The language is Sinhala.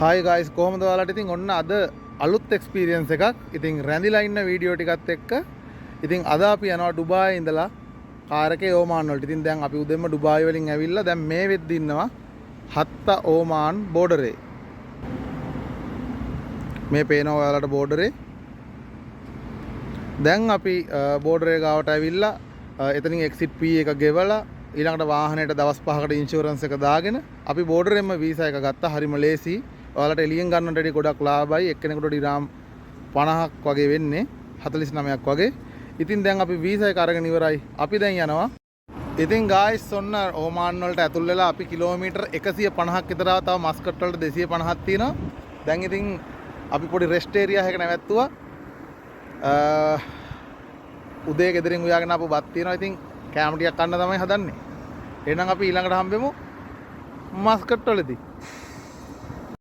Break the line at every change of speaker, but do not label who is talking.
Hi guys, කොහොමද ඔයාලට? ඉතින් ඔන්න අද අලුත් එක්ස්පීරියන්ස් එකක්. ඉතින් රැඳිලා ඉන්න වීඩියෝ ටිකත් එක්ක ඉතින් අද අපි යනවා ඩුබායි ඉඳලා කාර් එකේ ඕමාන් වලට. ඉතින් දැන් අපි උදෙන්ම ඩුබායි වලින් ඇවිල්ලා දැන් මේ වෙද්දි ඉන්නවා හත්ත ඕමාන් බෝඩරේ. මේ පේනවා ඔයාලට බෝඩරේ. දැන් අපි බෝඩරේ ගාවට ඇවිල්ලා එතනින් එක්සිට් P එක ගෙවලා ඊළඟට වාහනයට දවස් 5කට ඉන්ෂුරන්ස් එක දාගෙන අපි බෝඩරෙන්ම වීසා එක ගත්තා. හරිම ලේසි. ඔයාලට එළියෙන් ගන්නට වැඩි ගොඩක් ලාභයි. එක්කෙනෙකුට ඩිරාම් 50ක් වගේ වෙන්නේ 49ක් වගේ. ඉතින් දැන් අපි වීසා එක අරගෙන ඉවරයි. අපි දැන් යනවා. ඉතින් ගායිස් ඔන්න ඕමාන් වලට ඇතුල් වෙලා අපි කිලෝමීටර් 150ක් විතර තව මස්කට් වලට 250ක් තියෙනවා. දැන් ඉතින් අපි පොඩි රෙස්ට් ඒරියා එකක නැවැත්තුවා. උදේ ගෙදරින් උයාගෙන ආපු බත් තියෙනවා. ඉතින් කෑම ටිකක් කන්න තමයි හදන්නේ. එහෙනම් අපි ඊළඟට හම්බෙමු මස්කට් වලදී.